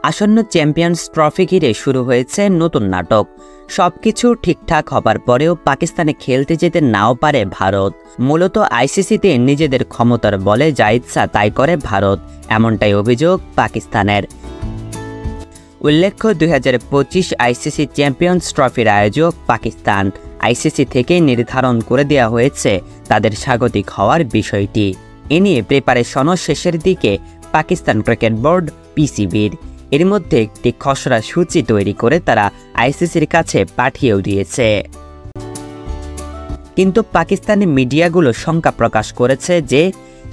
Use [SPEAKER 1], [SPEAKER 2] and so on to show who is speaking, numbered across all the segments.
[SPEAKER 1] আসন্ন champions trophy ঘিরে শুরু হয়েছে নতুন নাটক। সবকিছু ঠিকঠাক হবার পরেও পাকিস্তানে খেলতে যেতে নাও পারে ভারত। মূলত আইসিসিতে নিজেদের ক্ষমতার বলে যা ইচ্ছা তাই করে ভারত, এমনটাই অভিযোগ পাকিস্তানের। উল্লেখ্য 2025 আইসিসি চ্যাম্পিয়ন্স ট্রফির আয়োজক পাকিস্তান। আইসিসি থেকে নির্ধারণ করে দেওয়া হয়েছে তাদের স্বাগতিক হওয়ার বিষয়টি। এ নিয়ে প্রিপারেশনও শেষের দিকে পাকিস্তান ক্রিকেট বোর্ড পিসিবির। এর মধ্যে একটি খসড়া সূচি তৈরি করে তারা আইসিসির কাছে পাঠিয়েও দিয়েছে। কিন্তু পাকিস্তানি মিডিয়াগুলো শঙ্কা প্রকাশ করেছে যে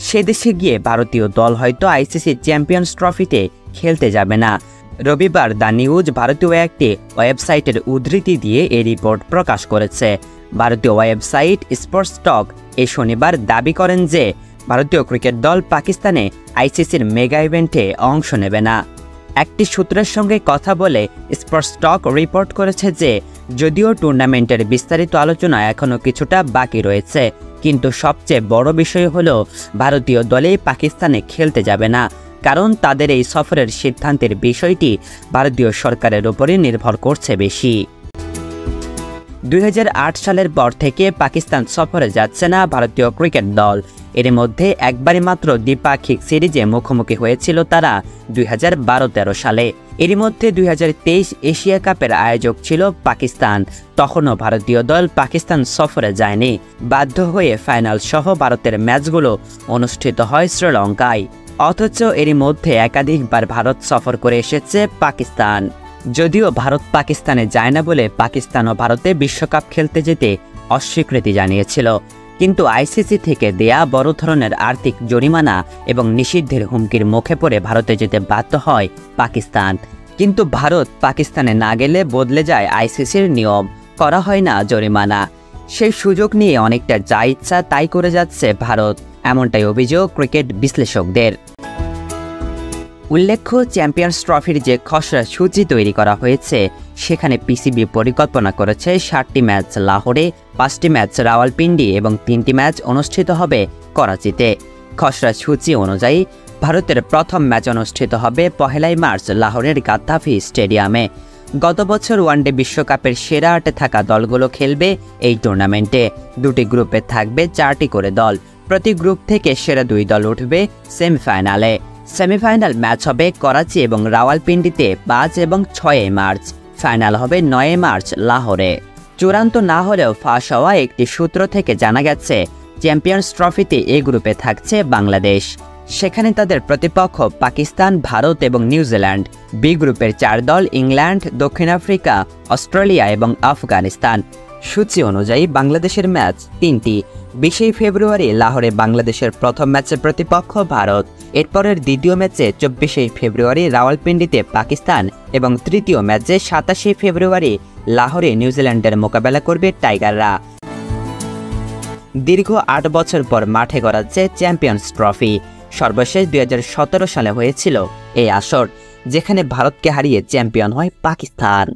[SPEAKER 1] সে দেশে গিয়ে ভারতীয় দল হয়তো আইসিসি চ্যাম্পিয়ন্স ট্রফিতে খেলতে যাবে না। রবিবার দ্য নিউজ ভারতীয় একটি ওয়েবসাইটের উদ্ধৃতি দিয়ে এই রিপোর্ট প্রকাশ করেছে। ভারতীয় ওয়েবসাইট স্পোর্টস টক এই শনিবার দাবি করেন যে ভারতীয় ক্রিকেট দল পাকিস্তানে আইসিসির মেগা ইভেন্টে অংশ নেবে না। একটি সূত্রের সঙ্গে কথা বলে স্পোর্টস টক রিপোর্ট করেছে যে যদিও টুর্নামেন্টের বিস্তারিত আলোচনা এখনও কিছুটা বাকি রয়েছে, কিন্তু সবচেয়ে বড় বিষয় হলো ভারতীয় দলেই পাকিস্তানে খেলতে যাবে না, কারণ তাদের এই সফরের সিদ্ধান্তের বিষয়টি ভারতীয় সরকারের উপরই নির্ভর করছে বেশি। 2008 সালের পর থেকে পাকিস্তান সফরে যাচ্ছে না ভারতীয় ক্রিকেট দল। এর মধ্যে একবারই মাত্র দ্বিপাক্ষিক সিরিজে মুখোমুখি হয়েছিল তারা 2012-13 সালে। এর মধ্যে 2023 এশিয়া কাপের আয়োজক ছিল পাকিস্তান। তখনও ভারতীয় দল পাকিস্তান সফরে যায়নি। বাধ্য হয়ে ফাইনাল সহ ভারতের ম্যাচগুলো অনুষ্ঠিত হয় শ্রীলঙ্কায়। অথচ এরই মধ্যে একাধিকবার ভারত সফর করে এসেছে পাকিস্তান। যদিও ভারত পাকিস্তানে যায় না বলে পাকিস্তান ও ভারতে বিশ্বকাপ খেলতে যেতে অস্বীকৃতি জানিয়েছিল, কিন্তু আইসিসি থেকে দেয়া বড় ধরনের আর্থিক জরিমানা এবং নিষিদ্ধের হুমকির মুখে পড়ে ভারতে যেতে বাধ্য হয় পাকিস্তান। কিন্তু ভারত পাকিস্তানে না গেলে বদলে যায় আইসিসির নিয়ম, করা হয় না জরিমানা। সেই সুযোগ নিয়ে অনেকটা যা ইচ্ছা তাই করে যাচ্ছে ভারত, এমনটাই অভিযোগ ক্রিকেট বিশ্লেষকদের। উল্লেখ্য চ্যাম্পিয়ন্স ট্রফির যে খসড়া সূচি তৈরি করা হয়েছে সেখানে পিসিবি পরিকল্পনা করেছে 7টি ম্যাচ লাহোরে, 5টি ম্যাচ রাওয়ালপিন্ডি এবং 3টি ম্যাচ অনুষ্ঠিত হবে করাচিতে। খসড়া সূচি অনুযায়ী ভারতের প্রথম ম্যাচ অনুষ্ঠিত হবে 1 মার্চ লাহোরের গাদ্দাফি স্টেডিয়ামে। গত বছর ওয়ানডে বিশ্বকাপের সেরা 8-এ থাকা দলগুলো খেলবে এই টুর্নামেন্টে। 2টি গ্রুপে থাকবে 4টি করে দল। প্রতি গ্রুপ থেকে সেরা 2 দল উঠবে সেমিফাইনালে। সেমিফাইনাল ম্যাচ হবে করাচি এবং রাওয়ালপিন্ডিতে 5 এবং 6 মার্চ। ফাইনাল হবে 9 মার্চ লাহোরে। চূড়ান্ত না হলেও ফাঁস হওয়া একটি সূত্র থেকে জানা গেছে চ্যাম্পিয়ন্স ট্রফিতে এ গ্রুপে থাকছে বাংলাদেশ। সেখানে তাদের প্রতিপক্ষ পাকিস্তান, ভারত এবং নিউজিল্যান্ড। বি গ্রুপের 4 দল ইংল্যান্ড, দক্ষিণ আফ্রিকা, অস্ট্রেলিয়া এবং আফগানিস্তান। সূচি অনুযায়ী বাংলাদেশের ম্যাচ 3টি। 20 ফেব্রুয়ারি লাহোরে বাংলাদেশের প্রথম ম্যাচের প্রতিপক্ষ ভারত। এরপরের দ্বিতীয় ম্যাচে 24 ফেব্রুয়ারি রাওয়ালপিন্ডিতে পাকিস্তান এবং তৃতীয় ম্যাচে 27 ফেব্রুয়ারি লাহোরে নিউজিল্যান্ডের মোকাবেলা করবে টাইগাররা। দীর্ঘ 8 বছর পর মাঠে গড়াচ্ছে চ্যাম্পিয়ন্স ট্রফি। সর্বশেষ 2017 সালে হয়েছিল এই আসর, যেখানে ভারতকে হারিয়ে চ্যাম্পিয়ন হয় পাকিস্তান।